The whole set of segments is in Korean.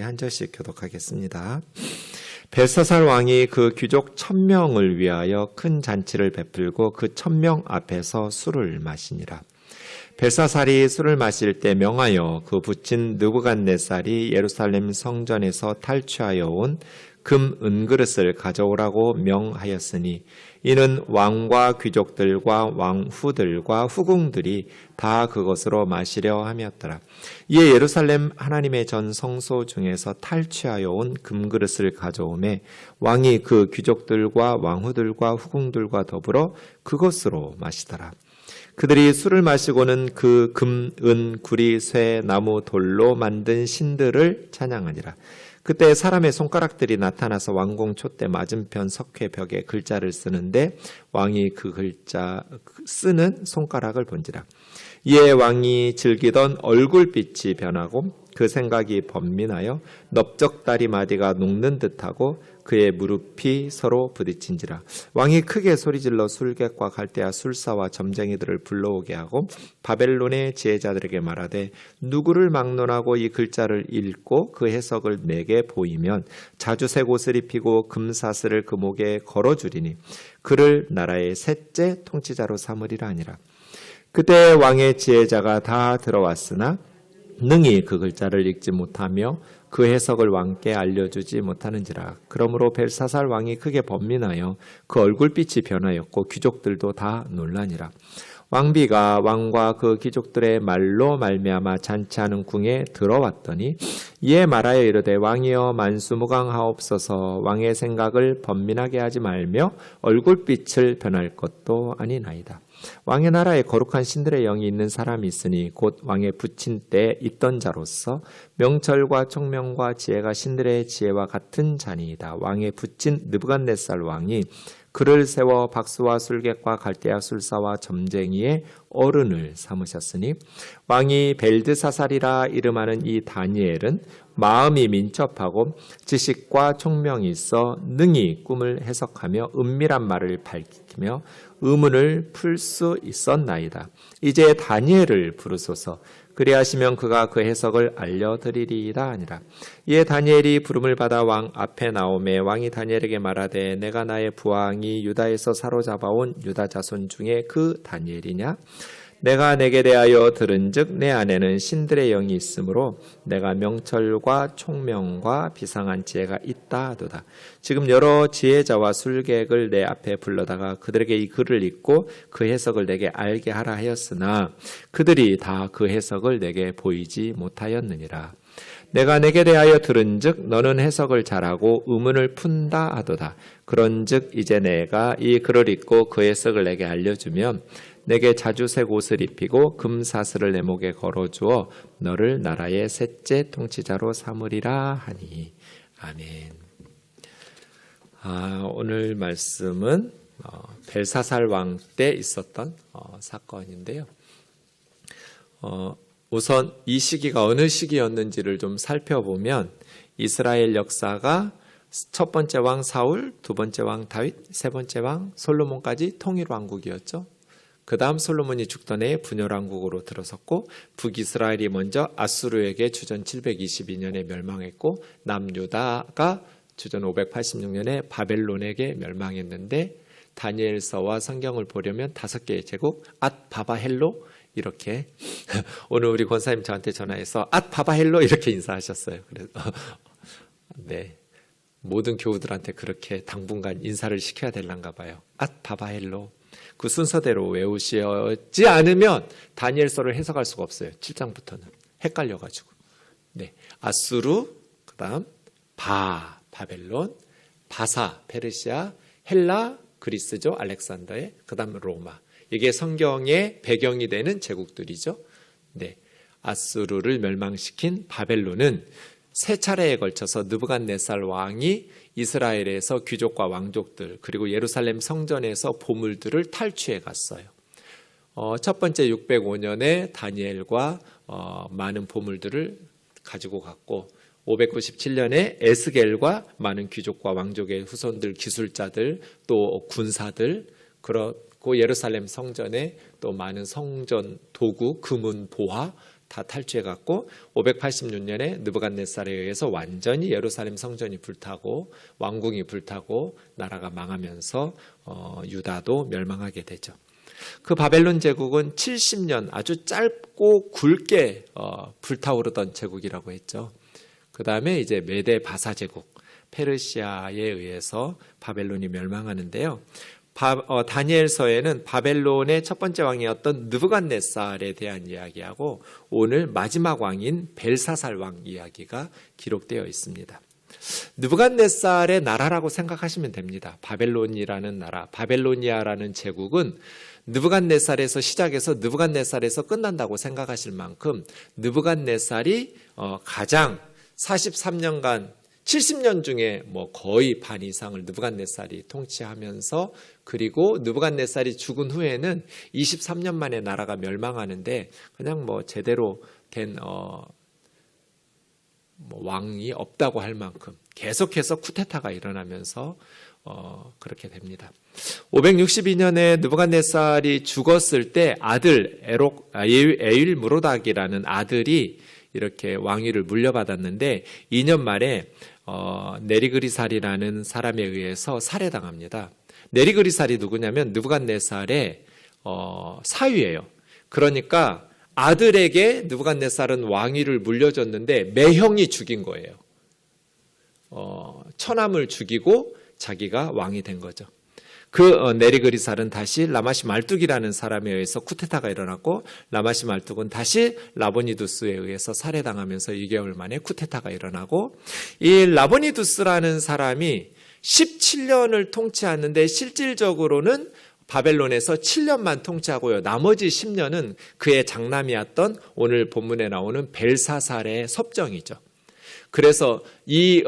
한 절씩 교독하겠습니다. 벨사살 왕이 그 귀족 1000명을 위하여 큰 잔치를 베풀고 그 1000명 앞에서 술을 마시니라. 벨사살이 술을 마실 때 명하여 그 부친 느부갓네살이 예루살렘 성전에서 탈취하여 온 금 은그릇을 가져오라고 명하였으니 이는 왕과 귀족들과 왕후들과 후궁들이 다 그것으로 마시려 함이었더라. 이에 예루살렘 하나님의 전 성소 중에서 탈취하여 온 금그릇을 가져오매 왕이 그 귀족들과 왕후들과 후궁들과 더불어 그것으로 마시더라. 그들이 술을 마시고는 그 금, 은, 구리, 쇠, 나무, 돌로 만든 신들을 찬양하니라. 그때 사람의 손가락들이 나타나서 왕궁 촛대 맞은편 석회벽에 글자를 쓰는데 왕이 그 글자 쓰는 손가락을 본지라. 이에 왕이 즐기던 얼굴빛이 변하고 그 생각이 번민하여 넓적다리 마디가 녹는 듯하고 그의 무릎이 서로 부딪힌지라. 왕이 크게 소리질러 술객과 갈대아 술사와 점쟁이들을 불러오게 하고 바벨론의 지혜자들에게 말하되 누구를 막론하고 이 글자를 읽고 그 해석을 내게 보이면 자주색 옷을 입히고 금사슬을 그 목에 걸어주리니 그를 나라의 셋째 통치자로 삼으리라 하니라. 그때 왕의 지혜자가 다 들어왔으나 능히 그 글자를 읽지 못하며 그 해석을 왕께 알려주지 못하는지라. 그러므로 벨사살 왕이 크게 번민하여 그 얼굴빛이 변하였고 귀족들도 다 놀라니라. 왕비가 왕과 그 귀족들의 말로 말미암아 잔치하는 궁에 들어왔더니 이에 말하여 이르되 왕이여 만수무강하옵소서. 왕의 생각을 번민하게 하지 말며 얼굴빛을 변할 것도 아니나이다. 왕의 나라에 거룩한 신들의 영이 있는 사람이 있으니 곧 왕의 부친 때 있던 자로서 명철과 총명과 지혜가 신들의 지혜와 같은 자니이다. 왕의 부친 느부갓네살 왕이 그를 세워 박수와 술객과 갈대아 술사와 점쟁이의 어른을 삼으셨으니 왕이 벨드사살이라 이름하는 이 다니엘은 마음이 민첩하고 지식과 총명이 있어 능히 꿈을 해석하며 은밀한 말을 밝히며 의문을 풀 수 있었나이다. 이제 다니엘을 부르소서. 그리하시면 그가 그 해석을 알려드리리이다 하니라. 이에 다니엘이 부름을 받아 왕 앞에 나오매 왕이 다니엘에게 말하되 내가 나의 부왕이 유다에서 사로잡아온 유다 자손 중에 그 다니엘이냐? 내가 내게 대하여 들은즉 내 안에는 신들의 영이 있으므로 내가 명철과 총명과 비상한 지혜가 있다 하도다. 지금 여러 지혜자와 술객을 내 앞에 불러다가 그들에게 이 글을 읽고 그 해석을 내게 알게 하라 하였으나 그들이 다 그 해석을 내게 보이지 못하였느니라. 내가 내게 대하여 들은즉 너는 해석을 잘하고 의문을 푼다 하도다. 그런즉 이제 내가 이 글을 읽고 그 해석을 내게 알려주면 내게 자주색 옷을 입히고 금사슬을 내 목에 걸어주어 너를 나라의 셋째 통치자로 삼으리라 하니. 아멘. 오늘 말씀은 벨사살 왕 때 있었던 사건인데요. 우선 이 시기가 어느 시기였는지를 좀 살펴보면 이스라엘 역사가 첫 번째 왕 사울, 두 번째 왕 다윗, 세 번째 왕 솔로몬까지 통일왕국이었죠. 그 다음 솔로몬이 죽던 해에 분열왕국으로 들어섰고 북이스라엘이 먼저 아수르에게 주전 722년에 멸망했고 남유다가 주전 586년에 바벨론에게 멸망했는데 다니엘서와 성경을 보려면 5개의 제국 앗바바헬로 이렇게 오늘 우리 권사님 저한테 전화해서 앗바바헬로 이렇게 인사하셨어요. 그래서 네, 모든 교우들한테 그렇게 당분간 인사를 시켜야 될란가 봐요. 앗바바헬로. 그 순서대로 외우시지 않으면 다니엘서를 해석할 수가 없어요. 7장부터는 헷갈려가지고. 네, 아수르, 그다음 바벨론, 바사, 페르시아, 헬라, 그리스죠. 알렉산더의, 그다음 로마. 이게 성경의 배경이 되는 제국들이죠. 네, 아수르를 멸망시킨 바벨론은 세 차례에 걸쳐서 느부갓네살 왕이 이스라엘에서 귀족과 왕족들 그리고 예루살렘 성전에서 보물들을 탈취해 갔어요. 첫 번째 605년에 다니엘과 많은 보물들을 가지고 갔고 597년에 에스겔과 많은 귀족과 왕족의 후손들, 기술자들, 또 군사들 그리고 예루살렘 성전에 또 많은 성전 도구, 금은 보화 다 탈취해갖고 586년에 느부갓네살에 의해서 완전히 예루살렘 성전이 불타고 왕궁이 불타고 나라가 망하면서 유다도 멸망하게 되죠. 그 바벨론 제국은 70년 아주 짧고 굵게 불타오르던 제국이라고 했죠. 그 다음에 이제 메데 바사 제국, 페르시아에 의해서 바벨론이 멸망하는데요. 다니엘서에는 바벨론의 첫 번째 왕이었던 느부갓네살에 대한 이야기하고 오늘 마지막 왕인 벨사살 왕 이야기가 기록되어 있습니다. 느부갓네살의 나라라고 생각하시면 됩니다. 바벨론이라는 나라, 바벨로니아라는 제국은 느부갓네살에서 시작해서 느부갓네살에서 끝난다고 생각하실 만큼 느부갓네살이 가장 43년간 70년 중에 거의 반 이상을 느부갓네살이 통치하면서 그리고 느부갓네살이 죽은 후에는 23년 만에 나라가 멸망하는데 그냥 제대로 된 왕이 없다고 할 만큼 계속해서 쿠데타가 일어나면서 그렇게 됩니다. 562년에 느부갓네살이 죽었을 때 아들 에일므로닥이라는 아들이 이렇게 왕위를 물려받았는데 2년 만에 네리그리살이라는 사람에 의해서 살해당합니다. 네리그리살이 누구냐면 느부갓네살의 사위예요. 그러니까 아들에게 느부갓네살은 왕위를 물려줬는데 매형이 죽인 거예요. 처남을 죽이고 자기가 왕이 된 거죠. 그 네리그리살은 다시 라마시 말뚝이라는 사람에 의해서 쿠데타가 일어났고 라마시 말뚝은 다시 라보니두스에 의해서 살해당하면서 2개월 만에 쿠데타가 일어나고 이 라보니두스라는 사람이 17년을 통치하는데 실질적으로는 바벨론에서 7년만 통치하고요. 나머지 10년은 그의 장남이었던 오늘 본문에 나오는 벨사살의 섭정이죠. 그래서 이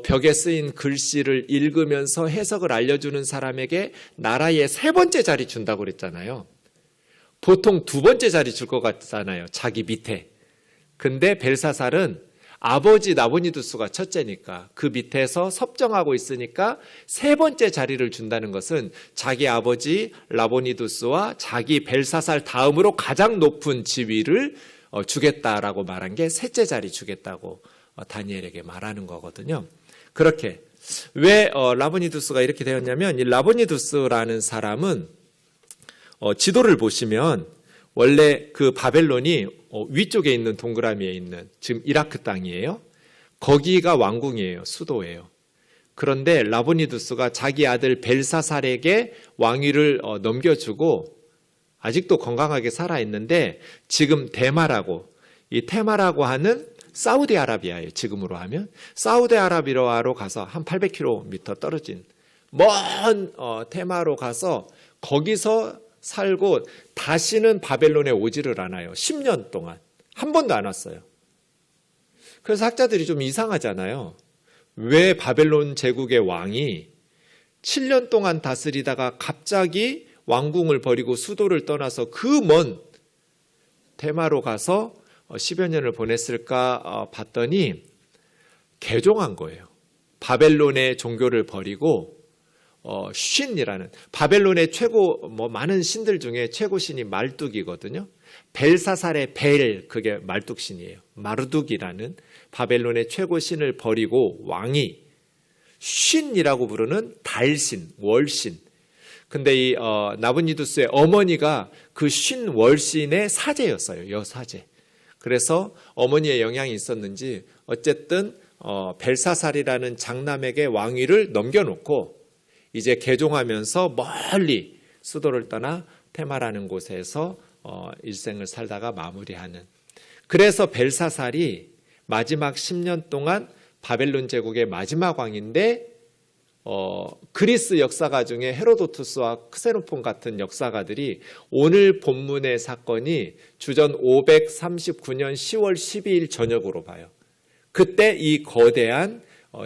벽에 쓰인 글씨를 읽으면서 해석을 알려주는 사람에게 나라의 3번째 자리 준다고 그랬잖아요. 보통 2번째 자리 줄 것 같잖아요. 자기 밑에. 근데 벨사살은 아버지 나보니두스가 첫째니까 그 밑에서 섭정하고 있으니까 3번째 자리를 준다는 것은 자기 아버지 라보니두스와 자기 벨사살 다음으로 가장 높은 지위를 주겠다라고 말한 게 3째 자리 주겠다고 다니엘에게 말하는 거거든요. 그렇게 왜 라보니두스가 이렇게 되었냐면 이 라보니두스라는 사람은 지도를 보시면 원래 그 바벨론이 위쪽에 있는 동그라미에 있는 지금 이라크 땅이에요. 거기가 왕궁이에요. 수도예요. 그런데 라보니두스가 자기 아들 벨사살에게 왕위를 넘겨주고 아직도 건강하게 살아있는데 지금 이 테마라고 하는 사우디아라비아예요. 지금으로 하면 사우디아라비아로 가서 한 800km 떨어진 먼 테마로 가서 거기서 살고 다시는 바벨론에 오지를 않아요. 10년 동안 한 번도 안 왔어요. 그래서 학자들이 좀 이상하잖아요. 왜 바벨론 제국의 왕이 7년 동안 다스리다가 갑자기 왕궁을 버리고 수도를 떠나서 그 먼 테마로 가서 10여 년을 보냈을까 봤더니 개종한 거예요. 바벨론의 종교를 버리고 쉰이라는 바벨론의 최고 많은 신들 중에 최고 신이 말뚝이거든요. 벨사살의 그게 말뚝신이에요. 마르둑이라는 바벨론의 최고 신을 버리고 왕이 쉰이라고 부르는 달신, 월신. 근데 이 나보니두스의 어머니가 그 쉰 월신의 사제였어요. 여사제. 그래서 어머니의 영향이 있었는지 어쨌든 벨사살이라는 장남에게 왕위를 넘겨놓고 이제 개종하면서 멀리 수도를 떠나 테마라는 곳에서 일생을 살다가 마무리하는. 그래서 벨사살이 마지막 10년 동안 바벨론 제국의 마지막 왕인데 그리스 역사가 중에 헤로도투스와 크세노폰 같은 역사가들이 오늘 본문의 사건이 주전 539년 10월 12일 저녁으로 봐요. 그때 이 거대한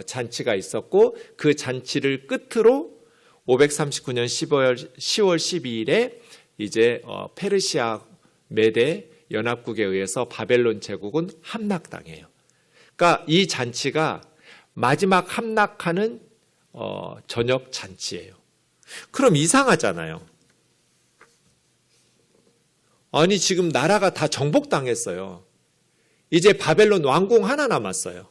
잔치가 있었고 그 잔치를 끝으로 539년 10월 12일에 이제 페르시아 메데 연합국에 의해서 바벨론 제국은 함락당해요. 그러니까 이 잔치가 마지막 함락하는 저녁 잔치예요. 그럼 이상하잖아요. 아니 지금 나라가 다 정복당했어요. 이제 바벨론 왕궁 하나 남았어요.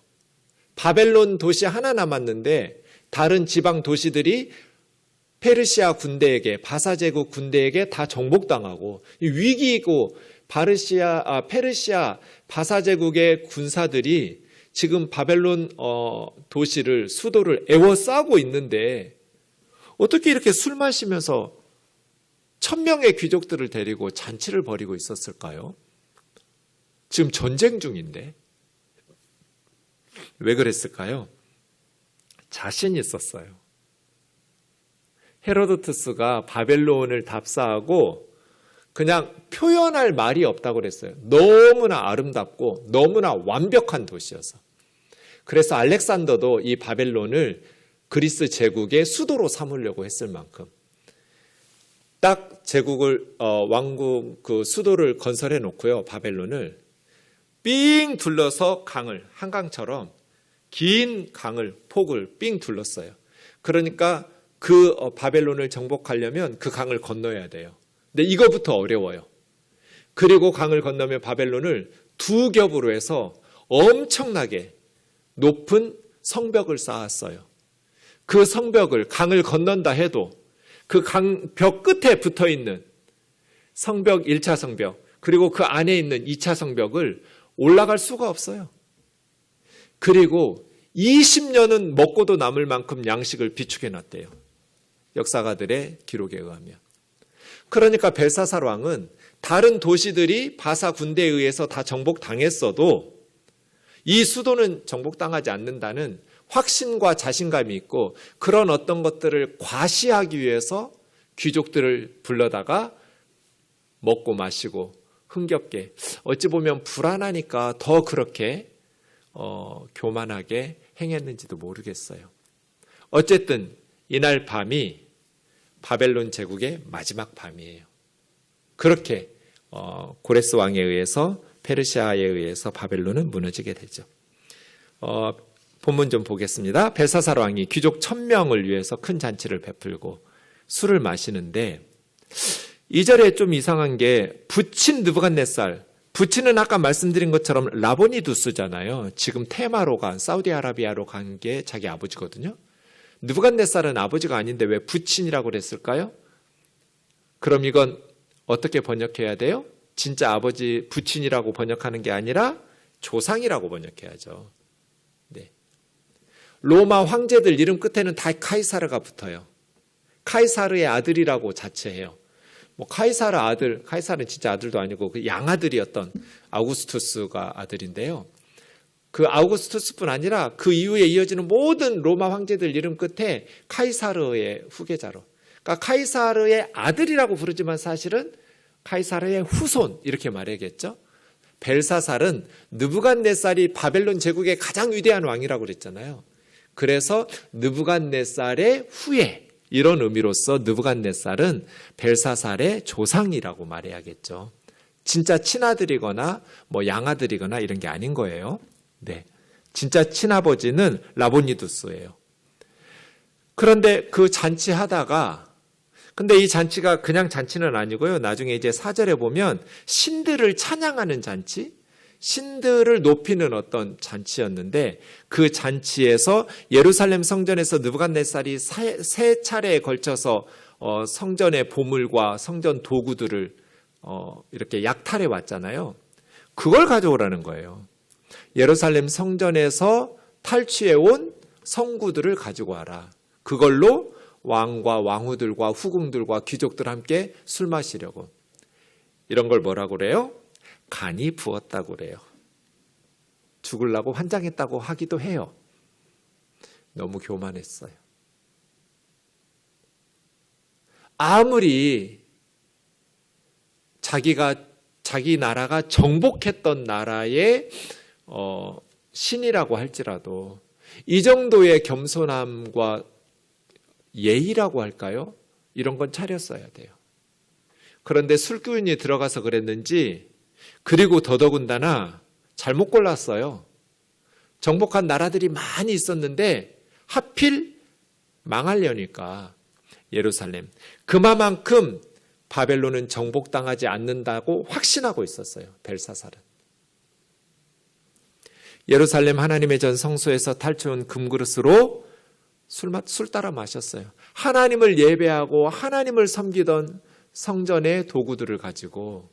바벨론 도시 하나 남았는데 다른 지방 도시들이 페르시아 군대에게, 바사 제국 군대에게 다 정복당하고 위기이고 페르시아 바사 제국의 군사들이 지금 바벨론 도시를, 수도를 에워싸고 있는데 어떻게 이렇게 술 마시면서 1000명의 귀족들을 데리고 잔치를 벌이고 있었을까요? 지금 전쟁 중인데. 왜 그랬을까요? 자신이 있었어요. 헤로도투스가 바벨론을 답사하고 그냥 표현할 말이 없다고 그랬어요. 너무나 아름답고 너무나 완벽한 도시여서. 그래서 알렉산더도 이 바벨론을 그리스 제국의 수도로 삼으려고 했을 만큼 딱 제국을 왕국 그 수도를 건설해 놓고요. 바벨론을 삥 둘러서 강을, 한강처럼 긴 강을, 폭을 삥 둘렀어요. 그러니까 그 바벨론을 정복하려면 그 강을 건너야 돼요. 근데 이거부터 어려워요. 그리고 강을 건너면 바벨론을 두 겹으로 해서 엄청나게 높은 성벽을 쌓았어요. 그 성벽을, 강을 건넌다 해도 그 강 벽 끝에 붙어 있는 성벽 1차 성벽, 그리고 그 안에 있는 2차 성벽을 올라갈 수가 없어요. 그리고 20년은 먹고도 남을 만큼 양식을 비축해 놨대요. 역사가들의 기록에 의하면. 그러니까 벨사살 왕은 다른 도시들이 바사 군대에 의해서 다 정복당했어도 이 수도는 정복당하지 않는다는 확신과 자신감이 있고, 그런 어떤 것들을 과시하기 위해서 귀족들을 불러다가 먹고 마시고 흥겹게, 어찌 보면 불안하니까 더 그렇게 교만하게 행했는지도 모르겠어요. 어쨌든 이날 밤이 바벨론 제국의 마지막 밤이에요. 그렇게 고레스 왕에 의해서, 페르시아에 의해서 바벨론은 무너지게 되죠. 본문 좀 보겠습니다. 벨사살 왕이 귀족 1000명을 위해서 큰 잔치를 베풀고 술을 마시는데, 2절에 좀 이상한 게 부친 느부갓네살, 부친은 아까 말씀드린 것처럼 라보니두스잖아요. 지금 테마로 간, 사우디아라비아로 간 게 자기 아버지거든요. 느부갓네살은 아버지가 아닌데 왜 부친이라고 그랬을까요? 그럼 이건 어떻게 번역해야 돼요? 진짜 아버지 부친이라고 번역하는 게 아니라 조상이라고 번역해야죠. 네. 로마 황제들 이름 끝에는 다 카이사르가 붙어요. 카이사르의 아들이라고 자체해요. 카이사르 아들, 카이사르는 진짜 아들도 아니고 그 양아들이었던 아우구스투스가 아들인데요. 그 아우구스투스뿐 아니라 그 이후에 이어지는 모든 로마 황제들 이름 끝에 카이사르의 후계자로, 그러니까 카이사르의 아들이라고 부르지만 사실은 카이사르의 후손 이렇게 말해야겠죠. 벨사살은 느부갓네살이 바벨론 제국의 가장 위대한 왕이라고 그랬잖아요. 그래서 느부갓네살의 후예, 이런 의미로서 느부갓네살은 벨사살의 조상이라고 말해야겠죠. 진짜 친아들이거나 양아들이거나 이런 게 아닌 거예요. 네, 진짜 친아버지는 라보니두스예요. 그런데 그 잔치하다가, 근데 이 잔치가 그냥 잔치는 아니고요. 나중에 이제 4절에 보면 신들을 찬양하는 잔치, 신들을 높이는 어떤 잔치였는데, 그 잔치에서 예루살렘 성전에서 느부갓네살이 세 차례에 걸쳐서 성전의 보물과 성전 도구들을 이렇게 약탈해 왔잖아요. 그걸 가져오라는 거예요. 예루살렘 성전에서 탈취해 온 성구들을 가지고 와라. 그걸로 왕과 왕후들과 후궁들과 귀족들 함께 술 마시려고. 이런 걸 뭐라고 그래요? 간이 부었다고 그래요. 죽으려고 환장했다고 하기도 해요. 너무 교만했어요. 아무리 자기 나라가 정복했던 나라의 신이라고 할지라도 이 정도의 겸손함과 예의라고 할까요? 이런 건 차렸어야 돼요. 그런데 술기운이 들어가서 그랬는지, 그리고 더더군다나 잘못 골랐어요. 정복한 나라들이 많이 있었는데 하필 망하려니까 예루살렘, 그만큼 바벨론은 정복당하지 않는다고 확신하고 있었어요. 벨사살은. 예루살렘 하나님의 전 성소에서 탈취한 금그릇으로 술 따라 마셨어요. 하나님을 예배하고 하나님을 섬기던 성전의 도구들을 가지고,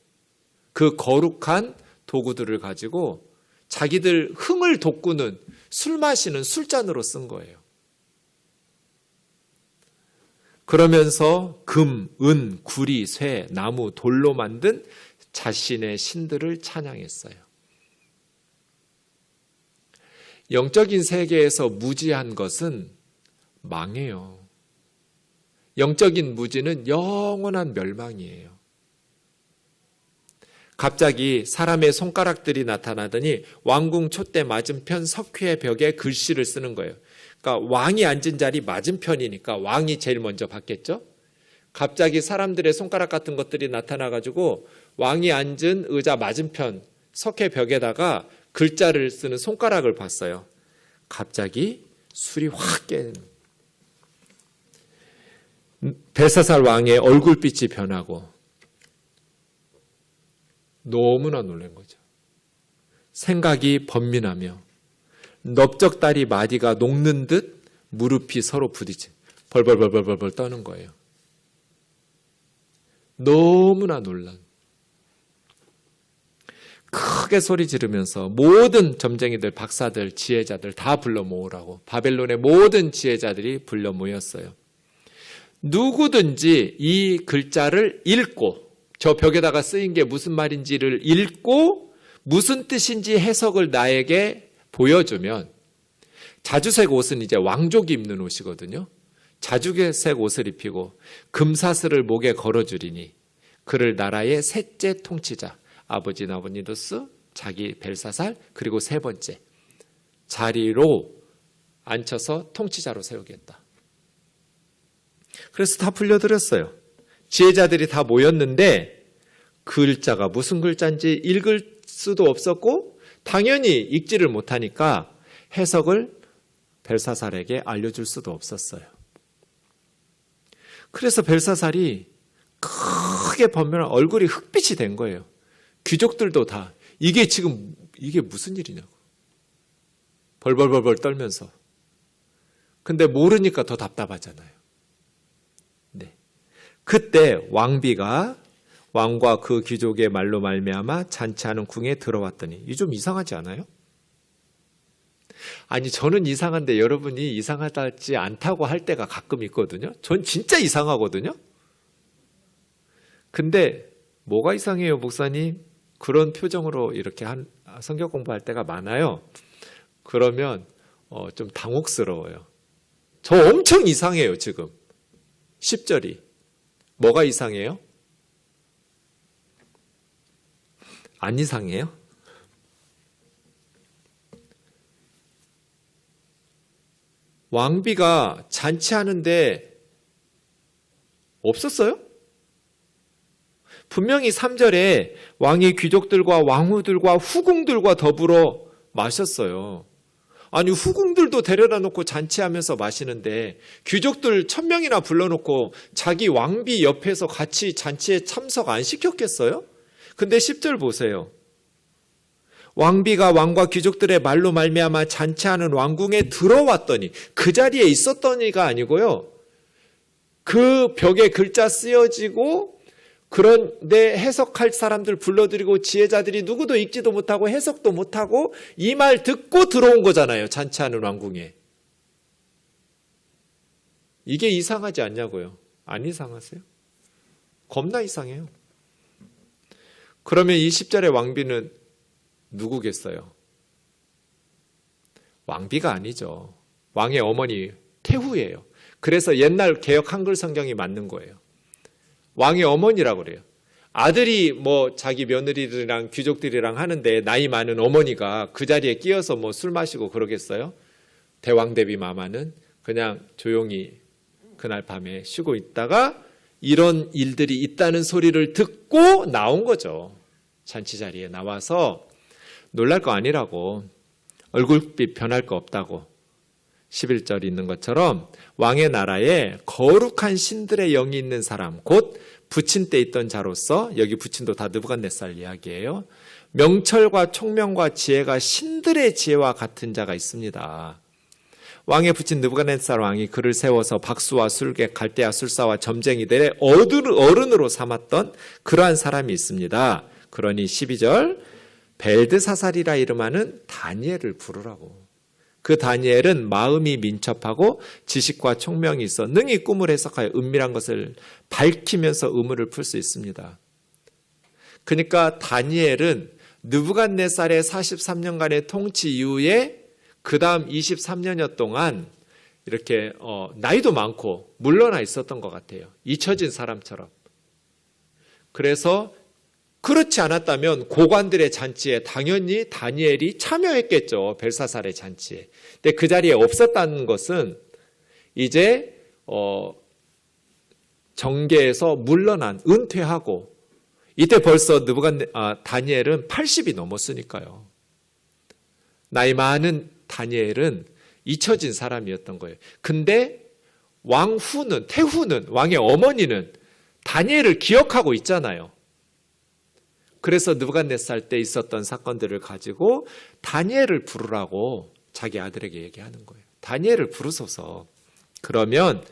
그 거룩한 도구들을 가지고 자기들 흥을 돋구는 술 마시는 술잔으로 쓴 거예요. 그러면서 금, 은, 구리, 쇠, 나무, 돌로 만든 자신의 신들을 찬양했어요. 영적인 세계에서 무지한 것은 망해요. 영적인 무지는 영원한 멸망이에요. 갑자기 사람의 손가락들이 나타나더니 왕궁 촛대 맞은편 석회의 벽에 글씨를 쓰는 거예요. 그러니까 왕이 앉은 자리 맞은편이니까 왕이 제일 먼저 봤겠죠. 갑자기 사람들의 손가락 같은 것들이 나타나가지고 왕이 앉은 의자 맞은편 석회 벽에다가 글자를 쓰는 손가락을 봤어요. 갑자기 술이 확 깨는, 벨사살 왕의 얼굴빛이 변하고 너무나 놀란 거죠. 생각이 번민하며 넓적다리 마디가 녹는 듯 무릎이 서로 부딪혀 벌벌벌벌벌 떠는 거예요. 너무나 놀란. 크게 소리 지르면서 모든 점쟁이들, 박사들, 지혜자들 다 불러 모으라고 바벨론의 모든 지혜자들이 불러 모였어요. 누구든지 이 글자를 읽고 저 벽에다가 쓰인 게 무슨 말인지를 읽고 무슨 뜻인지 해석을 나에게 보여주면, 자주색 옷은 이제 왕족이 입는 옷이거든요. 자주색 옷을 입히고 금사슬을 목에 걸어주리니 그를 나라의 셋째 통치자, 아버지 나부니두스, 자기 벨사살, 그리고 세 번째 자리로 앉혀서 통치자로 세우겠다. 그래서 다 불려드렸어요. 지혜자들이 다 모였는데 글자가 무슨 글자인지 읽을 수도 없었고 당연히 읽지를 못하니까 해석을 벨사살에게 알려줄 수도 없었어요. 그래서 벨사살이 크게 번면한 얼굴이 흑빛이 된 거예요. 귀족들도 다 이게 무슨 일이냐고 벌벌벌벌 떨면서. 근데 모르니까 더 답답하잖아요. 네. 그때 왕비가 왕과 그 귀족의 말로 말미암아 잔치하는 궁에 들어왔더니, 이 좀 이상하지 않아요? 아니, 저는 이상한데 여러분이 이상하지 않다고 할 때가 가끔 있거든요. 전 진짜 이상하거든요. 근데 뭐가 이상해요, 목사님? 그런 표정으로 이렇게 성경 공부할 때가 많아요. 그러면 좀 당혹스러워요. 저 엄청 이상해요, 지금. 10절이. 뭐가 이상해요? 안 이상해요? 왕비가 잔치하는데 없었어요? 분명히 3절에 왕이 귀족들과 왕후들과 후궁들과 더불어 마셨어요. 아니, 후궁들도 데려다 놓고 잔치하면서 마시는데 귀족들 1000명이나 불러놓고 자기 왕비 옆에서 같이 잔치에 참석 안 시켰겠어요? 근데 10절 보세요. 왕비가 왕과 귀족들의 말로 말미암아 잔치하는 왕궁에 들어왔더니, 그 자리에 있었더니가 아니고요. 그 벽에 글자 쓰여지고 그런데 해석할 사람들 불러들이고 지혜자들이 누구도 읽지도 못하고 해석도 못하고 이 말 듣고 들어온 거잖아요. 잔치하는 왕궁에. 이게 이상하지 않냐고요. 안 이상하세요? 겁나 이상해요. 그러면 이 10절의 왕비는 누구겠어요? 왕비가 아니죠. 왕의 어머니 태후예요. 그래서 옛날 개역 한글 성경이 맞는 거예요. 왕의 어머니라고 그래요. 아들이 뭐 자기 며느리들이랑 귀족들이랑 하는데 나이 많은 어머니가 그 자리에 끼어서 뭐 술 마시고 그러겠어요? 대왕 대비 마마는 그냥 조용히 그날 밤에 쉬고 있다가 이런 일들이 있다는 소리를 듣고 나온 거죠. 잔치 자리에 나와서 놀랄 거 아니라고, 얼굴빛 변할 거 없다고. 11절 있는 것처럼 왕의 나라에 거룩한 신들의 영이 있는 사람, 곧 부친 때 있던 자로서, 여기 부친도 다 느부갓네살 이야기예요. 명철과 총명과 지혜가 신들의 지혜와 같은 자가 있습니다. 왕에 붙인 느부갓네살 왕이 그를 세워서 박수와 술객, 갈대아 술사와 점쟁이들의 어른으로 삼았던 그러한 사람이 있습니다. 그러니 12절 벨드사살이라 이름하는 다니엘을 부르라고. 그 다니엘은 마음이 민첩하고 지식과 총명이 있어 능히 꿈을 해석하여 은밀한 것을 밝히면서 의문을 풀 수 있습니다. 그러니까 다니엘은 느부갓네살의 43년간의 통치 이후에 그 다음 23년여 동안 이렇게 나이도 많고 물러나 있었던 것 같아요. 잊혀진 사람처럼. 그래서 그렇지 않았다면 고관들의 잔치에 당연히 다니엘이 참여했겠죠. 벨사살의 잔치에. 근데 그 자리에 없었다는 것은 이제 정계에서 물러난, 은퇴하고 이때 벌써 다니엘은 80이 넘었으니까요. 나이 많은 다니엘은 잊혀진 사람이었던 거예요. 근데 태후는, 왕의 어머니는 다니엘을 기억하고 있잖아요. 그래서 느부갓네살 때 있었던 사건들을 가지고 다니엘을 부르라고 자기 아들에게 얘기하는 거예요. 다니엘을 부르소서. 그러면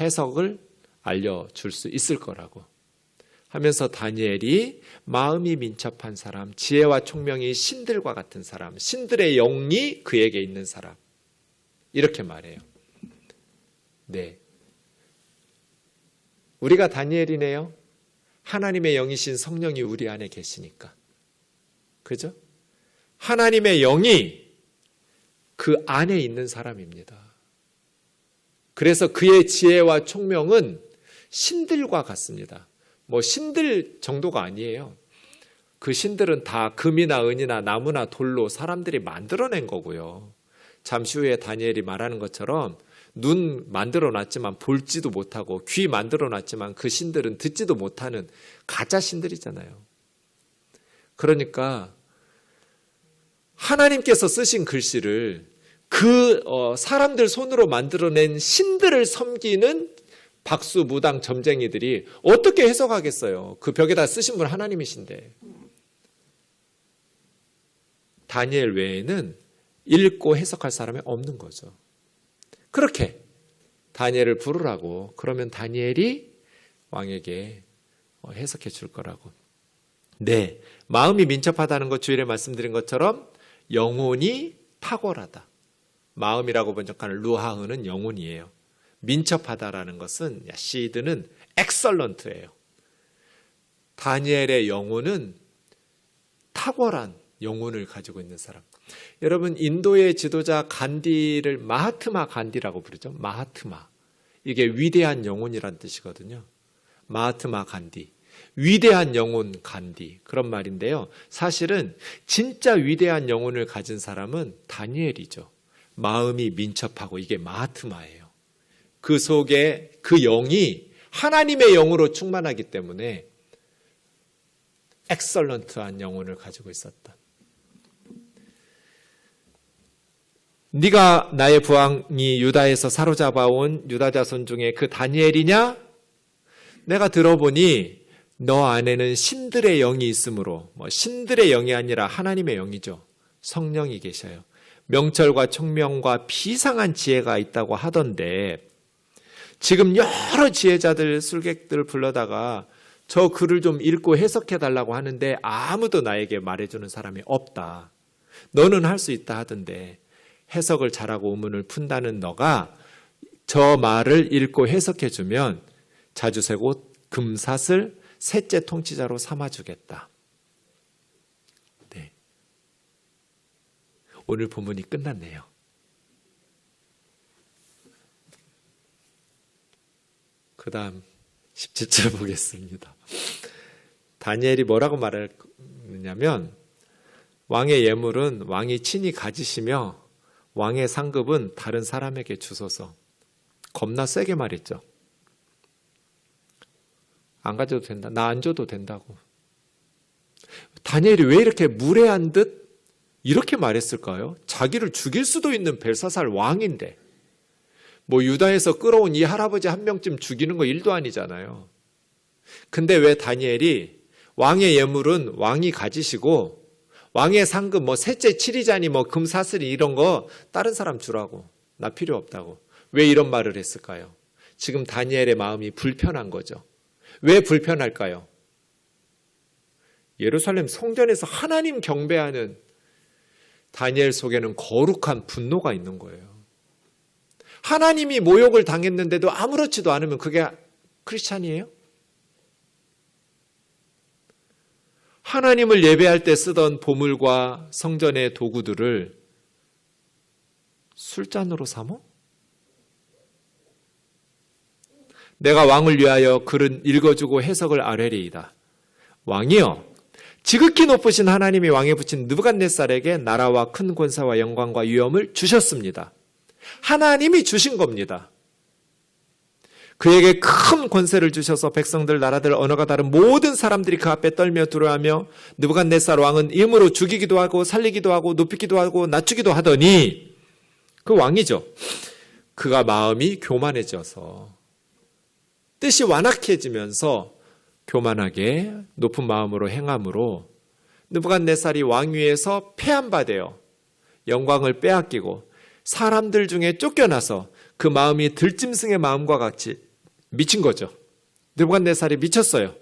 해석을 알려줄 수 있을 거라고 하면서 다니엘이 마음이 민첩한 사람, 지혜와 총명이 신들과 같은 사람, 신들의 영이 그에게 있는 사람, 이렇게 말해요. 네, 우리가 다니엘이네요. 하나님의 영이신 성령이 우리 안에 계시니까. 그죠? 하나님의 영이 그 안에 있는 사람입니다. 그래서 그의 지혜와 총명은 신들과 같습니다. 뭐 신들 정도가 아니에요. 그 신들은 다 금이나 은이나 나무나 돌로 사람들이 만들어낸 거고요. 잠시 후에 다니엘이 말하는 것처럼 눈 만들어 놨지만 볼지도 못하고 귀 만들어 놨지만 그 신들은 듣지도 못하는 가짜 신들이잖아요. 그러니까 하나님께서 쓰신 글씨를 그 사람들 손으로 만들어낸 신들을 섬기는 박수, 무당, 점쟁이들이 어떻게 해석하겠어요? 그 벽에다 쓰신 분 하나님이신데. 다니엘 외에는 읽고 해석할 사람이 없는 거죠. 그렇게 다니엘을 부르라고. 그러면 다니엘이 왕에게 해석해 줄 거라고. 네, 마음이 민첩하다는 것 주일에 말씀드린 것처럼 영혼이 탁월하다. 마음이라고 번역하는 루하흐는 영혼이에요. 민첩하다라는 것은 야시드는 엑설런트예요. 다니엘의 영혼은 탁월한 영혼을 가지고 있는 사람. 여러분, 인도의 지도자 간디를 마하트마 간디라고 부르죠. 마하트마. 이게 위대한 영혼이란 뜻이거든요. 마하트마 간디. 위대한 영혼 간디. 그런 말인데요. 사실은 진짜 위대한 영혼을 가진 사람은 다니엘이죠. 마음이 민첩하고 이게 마하트마예요. 그 속에 그 영이 하나님의 영으로 충만하기 때문에 엑설런트한 영혼을 가지고 있었다. 네가 나의 부왕이 유다에서 사로잡아온 유다 자손 중에 그 다니엘이냐? 내가 들어보니 너 안에는 신들의 영이 있으므로, 신들의 영이 아니라 하나님의 영이죠. 성령이 계셔요. 명철과 총명과 비상한 지혜가 있다고 하던데 지금 여러 지혜자들, 술객들 불러다가 저 글을 좀 읽고 해석해 달라고 하는데 아무도 나에게 말해주는 사람이 없다. 너는 할 수 있다 하던데 해석을 잘하고 의문을 푼다는 너가 저 말을 읽고 해석해 주면 자주세고 금삿을 셋째 통치자로 삼아주겠다. 네. 오늘 본문이 끝났네요. 그 다음 17절 보겠습니다. 다니엘이 뭐라고 말하냐면 왕의 예물은 왕이 친히 가지시며 왕의 상급은 다른 사람에게 주소서. 겁나 세게 말했죠. 안 가져도 된다. 나 안 줘도 된다고. 다니엘이 왜 이렇게 무례한 듯 이렇게 말했을까요? 자기를 죽일 수도 있는 벨사살 왕인데 유다에서 끌어온 이 할아버지 한 명쯤 죽이는 거 일도 아니잖아요. 근데 왜 다니엘이 왕의 예물은 왕이 가지시고 왕의 상급, 뭐 셋째 칠이자니 뭐 금사슬이 이런 거 다른 사람 주라고. 나 필요 없다고. 왜 이런 말을 했을까요? 지금 다니엘의 마음이 불편한 거죠. 왜 불편할까요? 예루살렘 성전에서 하나님 경배하는 다니엘 속에는 거룩한 분노가 있는 거예요. 하나님이 모욕을 당했는데도 아무렇지도 않으면 그게 크리스찬이에요? 하나님을 예배할 때 쓰던 보물과 성전의 도구들을 술잔으로 삼어? 내가 왕을 위하여 글은 읽어주고 해석을 아뢰리이다. 왕이여, 지극히 높으신 하나님이 왕에 붙인 느부갓네살에게 나라와 큰 권세와 영광과 위엄을 주셨습니다. 하나님이 주신 겁니다. 그에게 큰 권세를 주셔서 백성들, 나라들, 언어가 다른 모든 사람들이 그 앞에 떨며 두려워하며 느부갓네살 왕은 임으로 죽이기도 하고 살리기도 하고 높이기도 하고 낮추기도 하더니 그 왕이죠. 그가 마음이 교만해져서 뜻이 완악해지면서 교만하게 높은 마음으로 행함으로 느부갓네살이 왕위에서 폐한받아요. 영광을 빼앗기고 사람들 중에 쫓겨나서 그 마음이 들짐승의 마음과 같이 미친 거죠. 느부갓네살이 미쳤어요.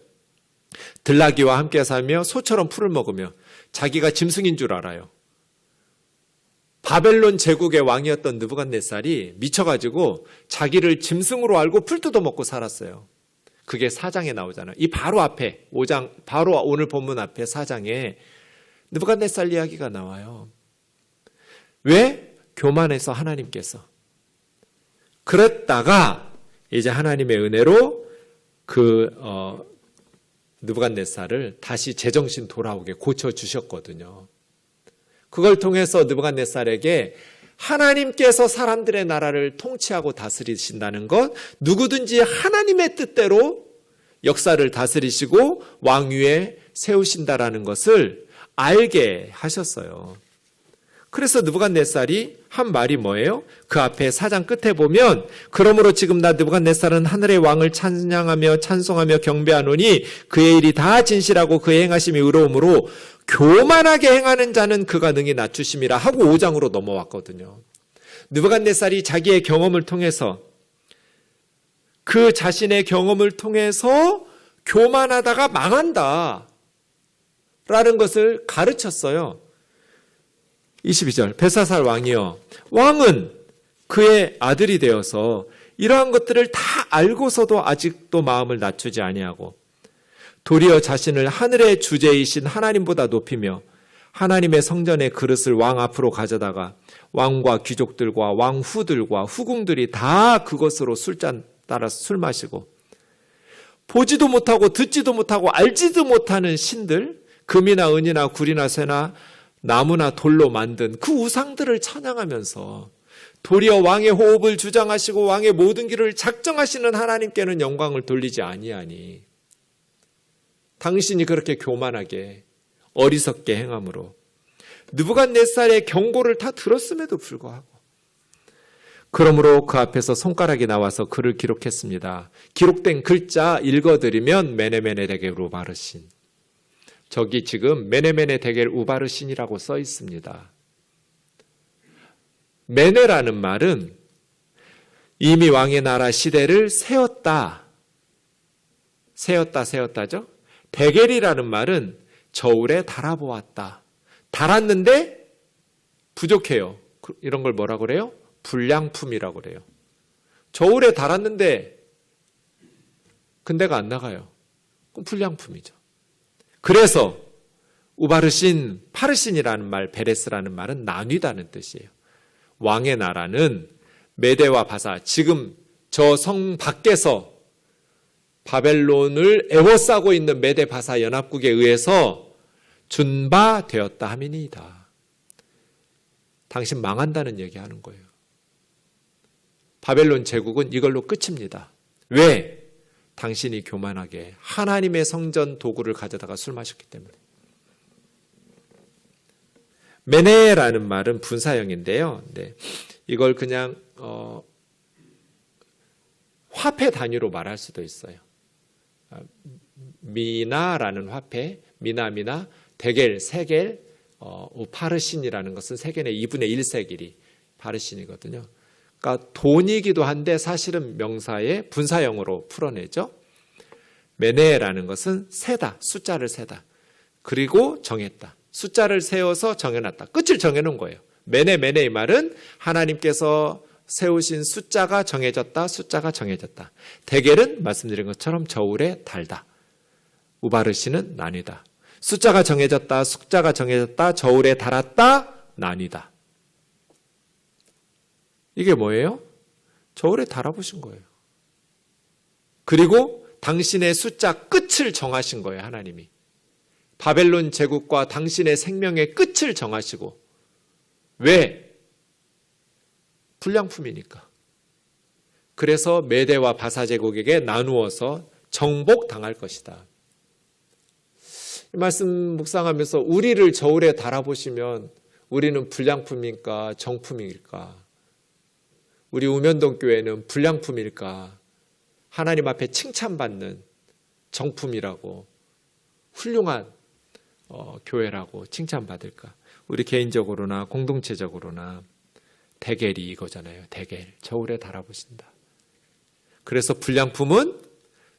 들나귀와 함께 살며 소처럼 풀을 먹으며 자기가 짐승인 줄 알아요. 바벨론 제국의 왕이었던 느부갓네살이 미쳐가지고 자기를 짐승으로 알고 풀 뜯어먹고 살았어요. 그게 4장에 나오잖아요. 이 바로 앞에 5장, 바로 오늘 본문 앞에 4장에 느부갓네살 이야기가 나와요. 왜? 교만해서 하나님께서. 그랬다가 이제 하나님의 은혜로 느부갓네살을 다시 제정신 돌아오게 고쳐주셨거든요. 그걸 통해서 느부갓네살에게 하나님께서 사람들의 나라를 통치하고 다스리신다는 것, 누구든지 하나님의 뜻대로 역사를 다스리시고 왕위에 세우신다라는 것을 알게 하셨어요. 그래서 느부갓네살이 한 말이 뭐예요? 그 앞에 4장 끝에 보면 그러므로 지금 나 느부갓네살은 하늘의 왕을 찬양하며 찬송하며 경배하노니 그의 일이 다 진실하고 그의 행하심이 의로우므로 교만하게 행하는 자는 그가 능히 낮추심이라 하고 5장으로 넘어왔거든요. 느부갓네살이 자기의 경험을 통해서 그 자신의 경험을 통해서 교만하다가 망한다 라는 것을 가르쳤어요. 22절 벨사살 왕이여, 왕은 그의 아들이 되어서 이러한 것들을 다 알고서도 아직도 마음을 낮추지 아니하고 도리어 자신을 하늘의 주제이신 하나님보다 높이며 하나님의 성전의 그릇을 왕 앞으로 가져다가 왕과 귀족들과 왕후들과 후궁들이 다 그것으로 술잔 따라서 술 마시고 보지도 못하고 듣지도 못하고 알지도 못하는 신들, 금이나 은이나 굴이나 쇠나 나무나 돌로 만든 그 우상들을 찬양하면서 도리어 왕의 호흡을 주장하시고 왕의 모든 길을 작정하시는 하나님께는 영광을 돌리지 아니하니 당신이 그렇게 교만하게 어리석게 행함으로 느부갓네살의 경고를 다 들었음에도 불구하고 그러므로 그 앞에서 손가락이 나와서 글을 기록했습니다. 기록된 글자 읽어드리면 메네메네 데겔 우바르신, 저기 지금 메네메네 데겔 우바르신이라고 써 있습니다. 메네라는 말은 이미 왕의 나라 시대를 세웠다죠. 데겔이라는 말은 저울에 달아보았다. 달았는데 부족해요. 이런 걸 뭐라고 그래요? 불량품이라고 그래요. 저울에 달았는데 근데가 안 나가요. 그럼 불량품이죠. 그래서 우바르신, 파르신이라는 말, 베레스라는 말은 나뉘다는 뜻이에요. 왕의 나라는 메대와 바사, 지금 저 성 밖에서 바벨론을 에워싸고 있는 메대 바사 연합국에 의해서 준바되었다 함이니이다. 당신 망한다는 얘기하는 거예요. 바벨론 제국은 이걸로 끝입니다. 왜? 당신이 교만하게 하나님의 성전 도구를 가져다가 술 마셨기 때문에. 메네라는 말은 분사형인데요. 네. 이걸 그냥 화폐 단위로 말할 수도 있어요. 미나라는 화폐, 미나, 데겔, 세겔, 우파르신이라는 것은 세겔의 2분의 1세겔이 파르신이거든요. 그러니까 돈이기도 한데 사실은 명사의 분사형으로 풀어내죠. 메네라는 것은 세다, 숫자를 세다. 그리고 정했다. 숫자를 세워서 정해놨다. 끝을 정해놓은 거예요. 메네의 말은 하나님께서 세우신 숫자가 정해졌다. 숫자가 정해졌다. 대겔은 말씀드린 것처럼 저울에 달다. 우바르시는 나뉘다. 숫자가 정해졌다. 숫자가 정해졌다. 저울에 달았다. 나뉘다. 이게 뭐예요? 저울에 달아보신 거예요. 그리고 당신의 숫자 끝을 정하신 거예요. 하나님이. 바벨론 제국과 당신의 생명의 끝을 정하시고. 왜? 불량품이니까. 그래서 메대와 바사 제국에게 나누어서 정복당할 것이다. 이 말씀 묵상하면서 우리를 저울에 달아보시면 우리는 불량품일까 정품일까? 우리 우면동 교회는 불량품일까? 하나님 앞에 칭찬받는 정품이라고 훌륭한 교회라고 칭찬받을까? 우리 개인적으로나 공동체적으로나 대겔이 이거잖아요. 대겔, 저울에 달아보신다. 그래서 불량품은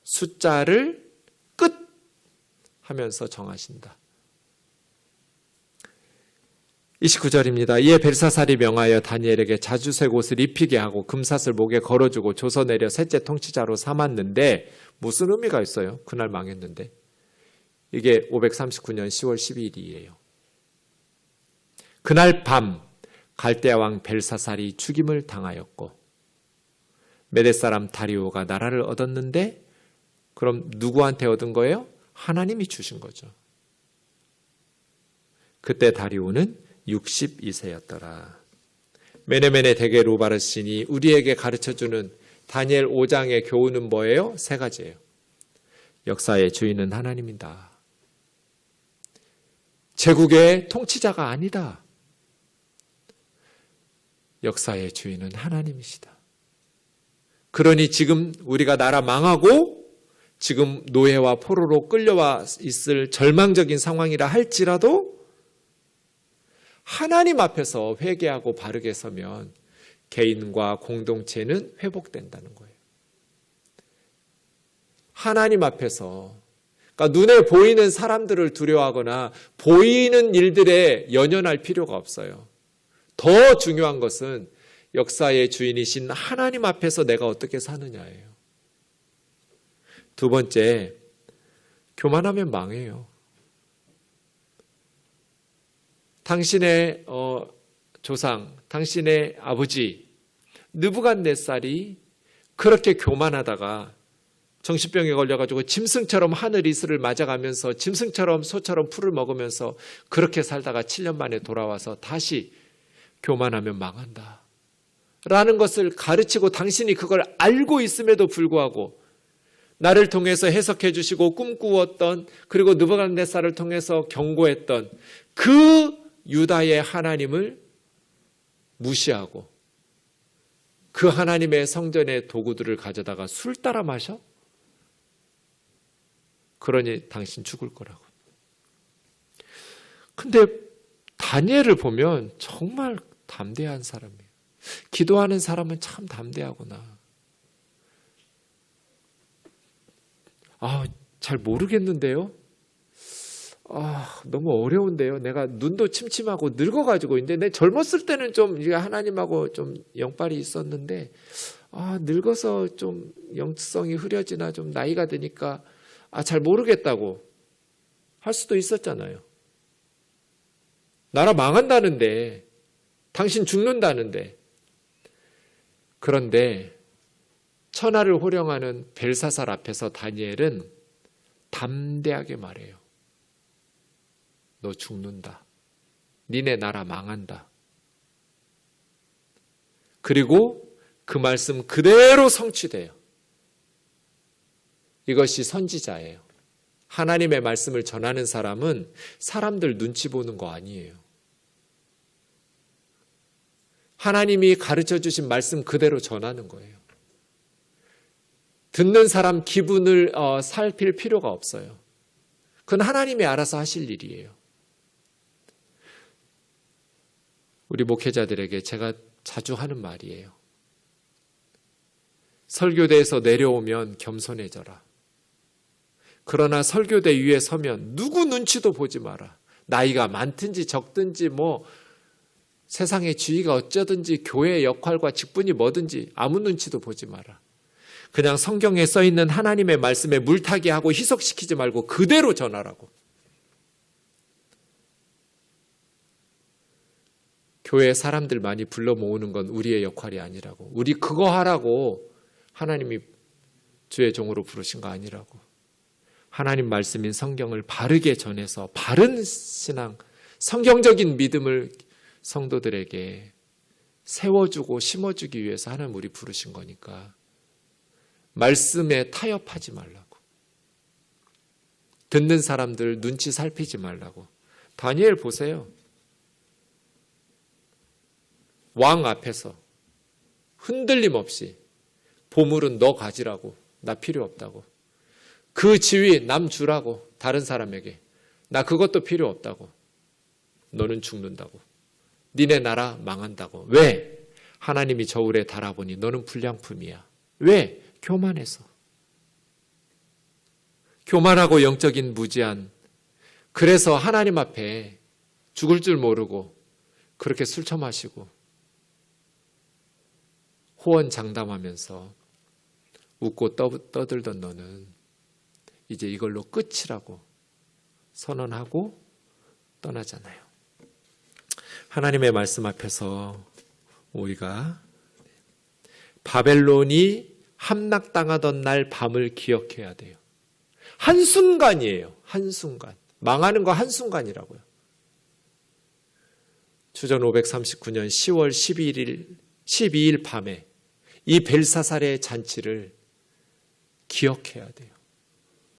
숫자를 끝 하면서 정하신다. 29절입니다. 이에 벨사살이 명하여 다니엘에게 자주색 옷을 입히게 하고 금삿을 목에 걸어주고 조서 내려 셋째 통치자로 삼았는데 무슨 의미가 있어요? 그날 망했는데. 이게 539년 10월 12일이에요. 그날 밤 갈대아 왕 벨사살이 죽임을 당하였고 메대 사람 다리오가 나라를 얻었는데 그럼 누구한테 얻은 거예요? 하나님이 주신 거죠. 그때 다리오는 62세였더라. 메네메네 대겔 우바르신이 우리에게 가르쳐주는 다니엘 5장의 교훈은 뭐예요? 세 가지예요. 역사의 주인은 하나님이다. 제국의 통치자가 아니다. 역사의 주인은 하나님이시다. 그러니 지금 우리가 나라 망하고 지금 노예와 포로로 끌려와 있을 절망적인 상황이라 할지라도 하나님 앞에서 회개하고 바르게 서면 개인과 공동체는 회복된다는 거예요. 하나님 앞에서 그러니까 눈에 보이는 사람들을 두려워하거나 보이는 일들에 연연할 필요가 없어요. 더 중요한 것은 역사의 주인이신 하나님 앞에서 내가 어떻게 사느냐예요. 두 번째, 교만하면 망해요. 당신의 조상, 당신의 아버지 느부갓네살이 그렇게 교만하다가 정신병에 걸려가지고 짐승처럼 하늘 이슬을 맞아가면서 짐승처럼 소처럼 풀을 먹으면서 그렇게 살다가 7년 만에 돌아와서 다시 교만하면 망한다 라는 것을 가르치고 당신이 그걸 알고 있음에도 불구하고 나를 통해서 해석해 주시고 꿈꾸었던 그리고 느부갓네살을 통해서 경고했던 그 유다의 하나님을 무시하고 그 하나님의 성전의 도구들을 가져다가 술 따라 마셔? 그러니 당신 죽을 거라고. 근데 다니엘을 보면 정말 담대한 사람이에요. 기도하는 사람은 참 담대하구나. 잘 모르겠는데요. 너무 어려운데요. 내가 눈도 침침하고 늙어가지고 이제 내 젊었을 때는 좀 하나님하고 좀 영빨이 있었는데 늙어서 좀 영성이 흐려지나 좀 나이가 드니까 잘 모르겠다고 할 수도 있었잖아요. 나라 망한다는데 당신 죽는다는데 그런데 천하를 호령하는 벨사살 앞에서 다니엘은 담대하게 말해요. 너 죽는다. 니네 나라 망한다. 그리고 그 말씀 그대로 성취돼요. 이것이 선지자예요. 하나님의 말씀을 전하는 사람은 사람들 눈치 보는 거 아니에요. 하나님이 가르쳐 주신 말씀 그대로 전하는 거예요. 듣는 사람 기분을 살필 필요가 없어요. 그건 하나님이 알아서 하실 일이에요. 우리 목회자들에게 제가 자주 하는 말이에요. 설교대에서 내려오면 겸손해져라. 그러나 설교대 위에 서면 누구 눈치도 보지 마라. 나이가 많든지 적든지 세상의 지위가 어쩌든지 교회의 역할과 직분이 뭐든지 아무 눈치도 보지 마라. 그냥 성경에 써있는 하나님의 말씀에 물타기 하고 희석시키지 말고 그대로 전하라고. 교회에 사람들 많이 불러 모으는 건 우리의 역할이 아니라고. 우리 그거 하라고 하나님이 주의 종으로 부르신 거 아니라고. 하나님 말씀인 성경을 바르게 전해서 바른 신앙, 성경적인 믿음을 성도들에게 세워주고 심어주기 위해서 하나님 우리 부르신 거니까 말씀에 타협하지 말라고. 듣는 사람들 눈치 살피지 말라고. 다니엘 보세요. 왕 앞에서 흔들림 없이 보물은 너 가지라고. 나 필요 없다고. 그 지위 남 주라고. 다른 사람에게. 나 그것도 필요 없다고. 너는 죽는다고. 니네 나라 망한다고. 왜? 하나님이 저울에 달아보니 너는 불량품이야. 왜? 교만해서. 교만하고 영적인 무지한. 그래서 하나님 앞에 죽을 줄 모르고 그렇게 술 처마시고 호언장담하면서 웃고 떠들던 너는 이제 이걸로 끝이라고 선언하고 떠나잖아요. 하나님의 말씀 앞에서 우리가 바벨론이 함락당하던 날 밤을 기억해야 돼요. 한순간이에요. 한순간. 망하는 거 한순간이라고요. 주전 539년 10월 12일 밤에 이 벨사살의 잔치를 기억해야 돼요.